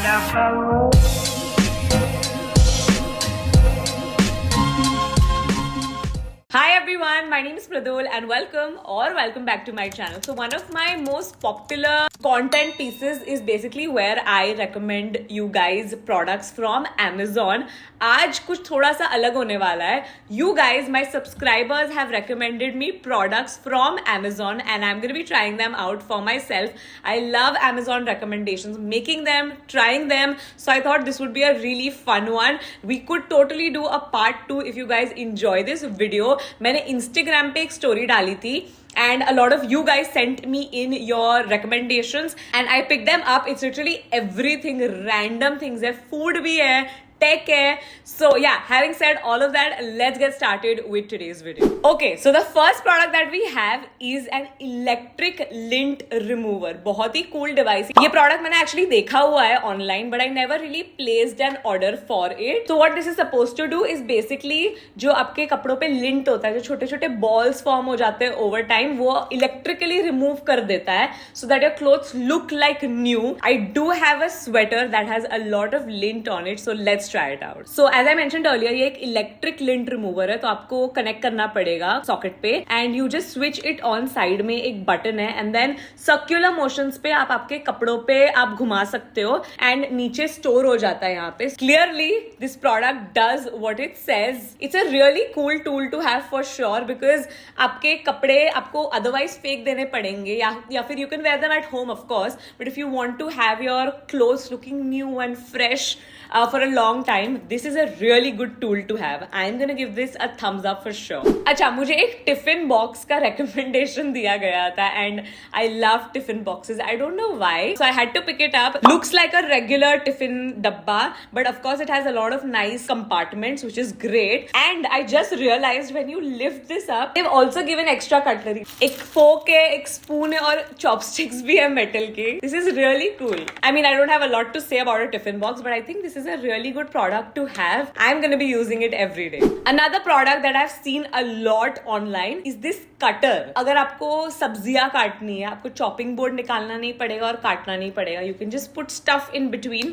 Hi everyone, my name is Pradol and welcome back to my channel. So one of my most popular content pieces is basically where I recommend you guys products from Amazon. आज कुछ थोड़ा सा अलग होने वाला है. You guys, my subscribers have recommended me products from Amazon and I'm going to be trying them out for myself. I love Amazon recommendations, making them, trying them. So I thought this would be a really fun one. We could totally do a part 2 if you guys enjoy this video. मैंने Instagram पे एक story डाली थी and a lot of you guys sent me in your recommendations and I picked them up. It's literally everything, random things है, food भी है, tech hai. So yeah, having said all of that, let's get started with today's video. Okay, so the first product that we have is an electric lint remover. बहुत ही cool device. ये product मैंने actually देखा हुआ है online, but I never really placed an order for it. So what this is supposed to do is basically जो आपके कपड़ों पे lint होता है, जो छोटे छोटे balls form हो जाते हैं over time, वो electrically remove कर देता है so that your clothes look like new. I do have a sweater that has a lot of lint on it, so let's try it out. So as I mentioned earlier, ये एक electric lint remover है, तो आपको connect करना पड़ेगा socket पे and you just switch it on. Side में एक बटन है and then circular motions पे आप आपके कपड़ों पे आप घुमा सकते हो and नीचे स्टोर हो जाता है यहाँ पे. Clearly this product does what it says. It's a really cool tool to have for sure because आपके कपड़े आपको otherwise फेंक देने पड़ेंगे या फिर you can wear them at home of course, but if you want to have your clothes looking new and fresh for a long time, this is a really good tool to have. I'm gonna give this a thumbs up for sure. अच्छा, मुझे एक tiffin box का recommendation दिया गया था and I love tiffin boxes. I don't know why, so I had to pick it up. Looks like a regular tiffin dabba, but of course it has a lot of nice compartments, which is great. And I just realized when you lift this up, they've also given extra cutlery. एक fork है, एक spoon है और chopsticks भी है metal के. This is really cool. I mean, I don't have a lot to say about a tiffin box, but I think this is a really good product to have. I'm gonna be using it every day. Another product that I've seen a lot online is this cutter. अगर आपको सब्जियां काटनी है, आपको chopping board निकालना नहीं पड़ेगा और काटना नहीं पड़ेगा. You can just put stuff in between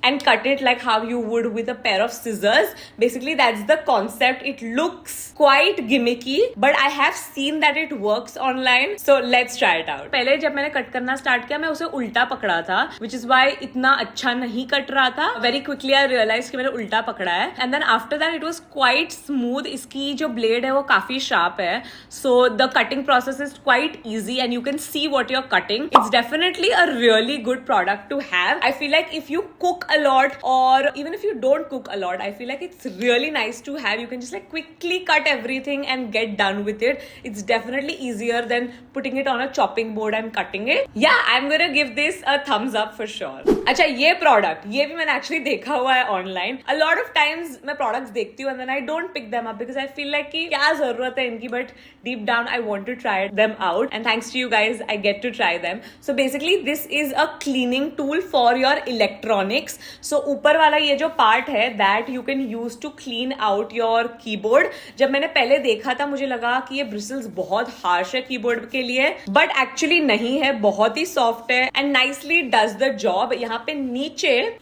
and cut it like how you would with a pair of scissors. Basically, that's the concept. It looks quite gimmicky, but I have seen that it works online. So let's try it out. पहले जब मैंने cut करना start किया, मैं उसे उल्टा पकड़ा था, which is why इतना अच्छा नहीं कट रहा था. Very quickly I realized कि मैंने उल्टा पकड़ा है. And then after that it was quite smooth. इसकी जो blade है वो काफी sharp है. So the cutting process is quite easy and you can see what you're cutting. It's definitely a really good product to have. I feel like if you cook a lot or even if you don't cook a lot, I feel like it's really nice to have. You can just like quickly cut everything and get done with it. It's definitely easier than putting it on a chopping board and cutting it. Yeah, I'm gonna give this a thumbs up for sure. अच्छा, ये product, ये भी मैंने actually देखा हुआ है online. A lot of times मैं products देखती हूँ and then I don't pick them up because I feel like कि क्या जरूरत है इनकी, but deep down I want to try them out and thanks to you guys I get to try them. So basically this is a cleaning tool for your electronics. So ऊपर वाला ये जो part है that you can use to clean out your keyboard. जब मैंने पहले देखा था मुझे लगा कि ये bristles बहुत harsh है keyboard के लिए, but actually नहीं है, बहुत ही soft है and nicely does the job. यहाँ पे नीचे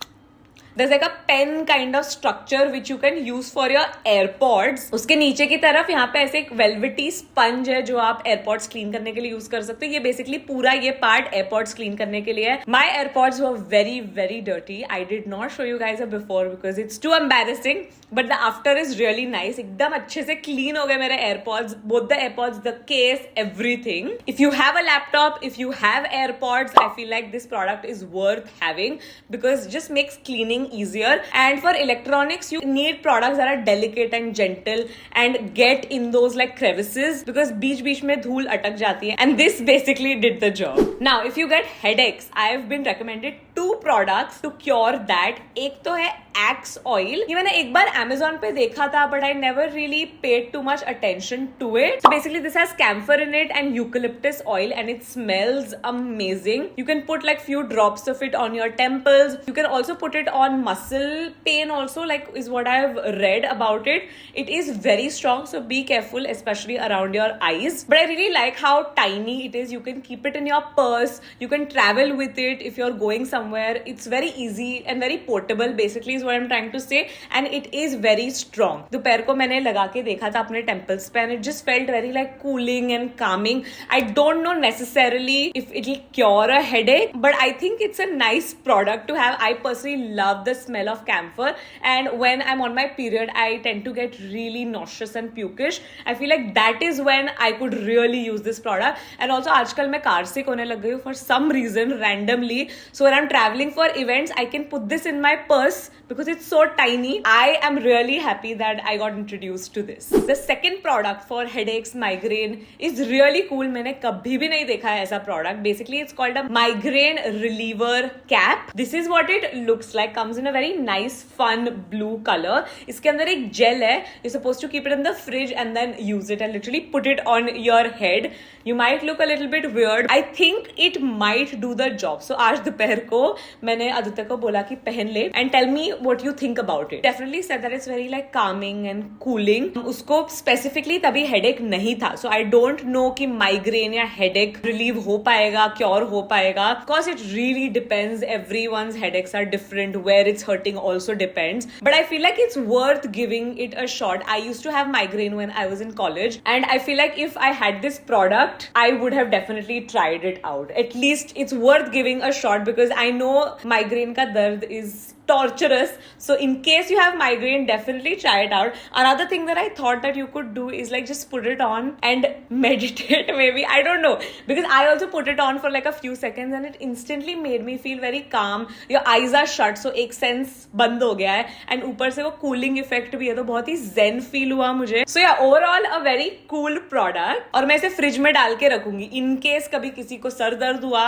there's like a pen kind of structure which you can use for your AirPods. उसके नीचे की तरफ यहाँ पे ऐसे एक velvety sponge है जो आप AirPods clean करने के लिए use कर सकते हो. ये basically पूरा ये part AirPods clean करने के लिए है. My AirPods were very very dirty. I did not show you guys a before because it's too embarrassing. But the after is really nice. एकदम अच्छे से clean हो गए मेरे AirPods. Both the AirPods, the case, everything. If you have a laptop, if you have AirPods, I feel like this product is worth having because it just makes cleaning easier. And for electronics you need products that are delicate and gentle and get in those like crevices because बीच में धूल अटक जाती है and this basically did the job. Now if you get headaches, I have been recommended 2 products to cure that. एक तो है Axe oil. ये मैंने एक बार Amazon पे देखा था, but I never really paid too much attention to it. So basically this has camphor in it and eucalyptus oil, and it smells amazing. You can put like few drops of it on your temples. You can also put it on muscle pain also, like is what I've read about it. It is very strong, so be careful, especially around your eyes. But I really like how tiny it is. You can keep it in your purse. You can travel with it if you're going somewhere. It's very easy and very portable, basically is what I'm trying to say. And it is very strong. दोपहर को मैंने लगा के देखा था अपने temples पे, and it just felt very like cooling and calming. I don't know necessarily if it'll cure a headache, but I think it's a nice product to have. I personally love the smell of camphor, and when I'm on my period, I tend to get really nauseous and pukish. I feel like that is when I could really use this product. And also आजकल मैं car sick होने लग गई हूँ for some reason randomly. So when I'm traveling for events, I can put this in my purse because it's so tiny. I am really happy that I got introduced to this. The second product for headaches, migraine is really cool. मैंने कभी भी नहीं देखा है ऐसा product. Basically, it's called a migraine reliever cap. This is what it looks like. Comes in a very nice, fun blue color. इसके अंदर एक gel है. You're supposed to keep it in the fridge and then use it and literally put it on your head. You might look a little bit weird. I think it might do the job. So आज दोपहर को मैंने आदित्य को बोला कि पहन ले and tell me what you think about it. Definitely said that it's very like calming and cooling. उसको specifically तभी headache नहीं था. So I don't know कि migraine या headache relieve हो पाएगा, cure हो पाएगा. Of course it really depends. Everyone's headaches are different. Where it's hurting also depends. But I feel like it's worth giving it a shot. I used to have migraine when I was in college, and I feel like if I had this product, I would have definitely tried it out. At least it's worth giving a shot because I know migraine ka dard is torturous. So in case you have migraine, definitely try it out. Another thing that I thought that you could do is like just put it on and meditate maybe. I don't know. Because I also put it on for like a few seconds and it instantly made me feel very calm. Your eyes are shut, so एक sense बंद हो गया है. And ऊपर से वो cooling effect भी है, तो बहुत ही zen feel हुआ मुझे. So yeah, overall a very cool product. और मैं इसे फ्रिज में डाल के रखूंगी. In case कभी किसी को सर दर्द हुआ,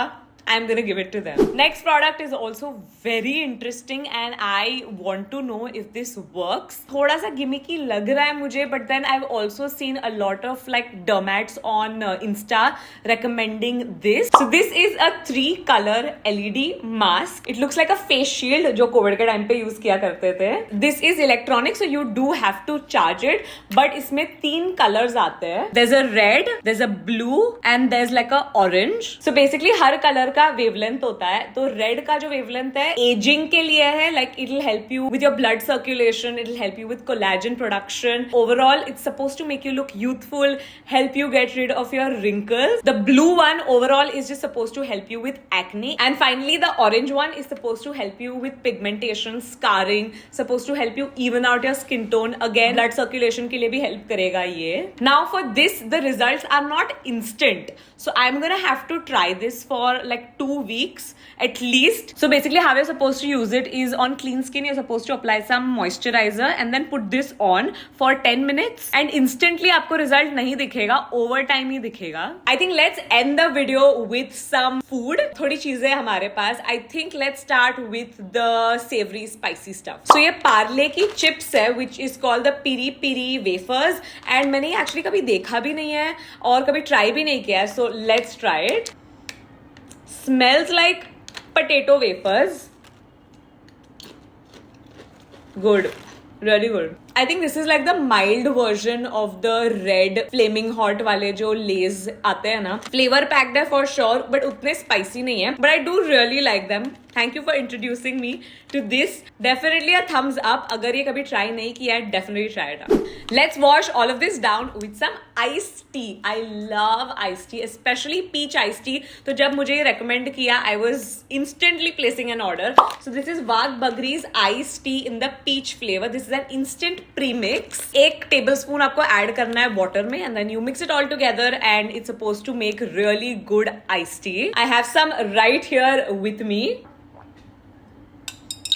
I'm gonna give it to them. Next product is also very interesting and I want to know if this works. थोड़ा सा gimmicky लग रहा है मुझे, but then I've also seen a lot of like dermats on Insta recommending this. So this is a 3-color LED mask. It looks like a face shield जो Covid के time पे use किया करते थे. This is electronic, so you do have to charge it. But इसमें 3 colors आते हैं. There's a red, there's a blue, and there's like a orange. So basically her color का वेवलेंथ होता है. तो रेड का जो वेवलेंथ है एजिंग के लिए है. Like it will help you with your blood circulation, it will help you with collagen production. Overall it's supposed to make you look youthful, help you get rid of your wrinkles. The blue one overall is just supposed to help you with acne. And finally the orange one is supposed to help you with pigmentation, scarring, supposed to help you even out your skin tone. Again blood circulation के लिए भी help करेगा ये. Now for this the results are not instant, so I'm gonna have to try this for like 2 weeks at least. So basically how you're supposed to use it is on clean skin, you're supposed to apply some moisturizer and then put this on for 10 minutes and instantly आपको result नहीं दिखेगा, over time ही दिखेगा. I think let's end the video with some food. थोड़ी चीजें हमारे पास. I think let's start with the savory spicy stuff. So ये पार्ले की chips है which is called the piri piri wafers and मैंने actually कभी देखा भी नहीं है और कभी try भी नहीं किया है. So let's try it. Smells like potato wafers. Good. Really good. I think this is like the mild version of the red flaming hot वाले जो Lay's आते हैं ना. Flavor packed है for sure, but उतने spicy नहीं है. But I do really like them. Thank you for introducing me to this. Definitely a thumbs up. अगर ये कभी try नहीं किया है, definitely try it out. Let's wash all of this down with some iced tea. I love iced tea, especially peach iced tea. तो जब मुझे ये recommend किया, I was instantly placing an order. So this is Wagh Bagri's iced tea in the peach flavor. This is an instant premix. 1 tablespoon आपको add करना है water में and then you mix it all together and it's supposed to make really good iced tea. I have some right here with me.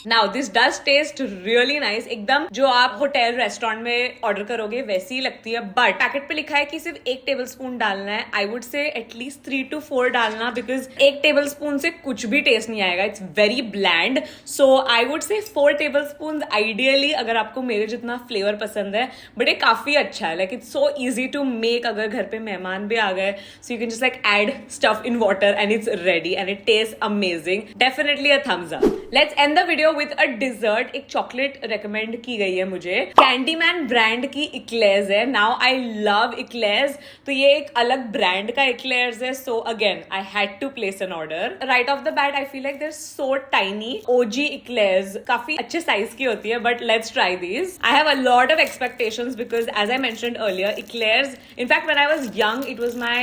Now this does test really nice, एकदम जो आप hotel restaurant में order करोगे वैसी ही लगती है, but packet पे लिखा है कि सिर्फ 1 टेबल स्पून डालना है. आई वुड से एटलीस्ट 3 to 4 डालना, बिकॉज 1 टेबल स्पून से कुछ भी टेस्ट नहीं आएगा. It's very bland. So I would say 4 table spoon ideally, अगर आपको मेरे जितना फ्लेवर पसंद है. बट ये काफी अच्छा है. Like it's so easy to make. अगर घर पे मेहमान भी आ गए, so you can just like add stuff in water and it's ready and it taste amazing. Definitely a thumbs up. Let's end the video with a dessert. एक chocolate recommend की गई है मुझे. कैंडीमैन ब्रांड की eclairs है. Now I love eclairs, तो ये एक अलग ब्रांड का इक्लेयर्स है. So again I had to place an order. Right off the bat I feel like they're so tiny. OG eclairs काफी अच्छे साइज की होती है, but let's try these. I have a lot of expectations because as I mentioned earlier, eclairs, in fact when I was young, it was my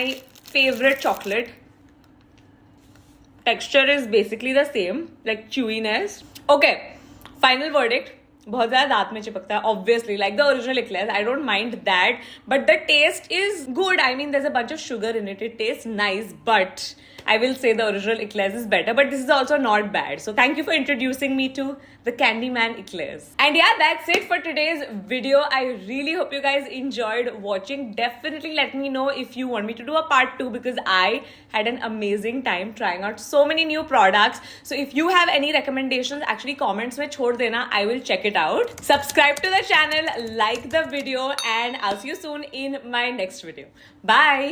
favorite chocolate. Texture is basically the same, like chewiness. Okay, final verdict. बहुत ज्यादा दांत में चिपकता है, obviously, like the original eclairs. I don't mind that, but the taste is good. I mean, there's a bunch of sugar in it. It tastes nice, but I will say the original eclairs is better. But this is also not bad. So thank you for introducing me to the Candyman eclairs. And yeah, that's it for today's video. I really hope you guys enjoyed watching. Definitely let me know if you want me to do a part 2, because I had an amazing time trying out so many new products. So if you have any recommendations, actually comments mein chhod dena. I will check it out. Subscribe to the channel, like the video, and I'll see you soon in my next video. Bye.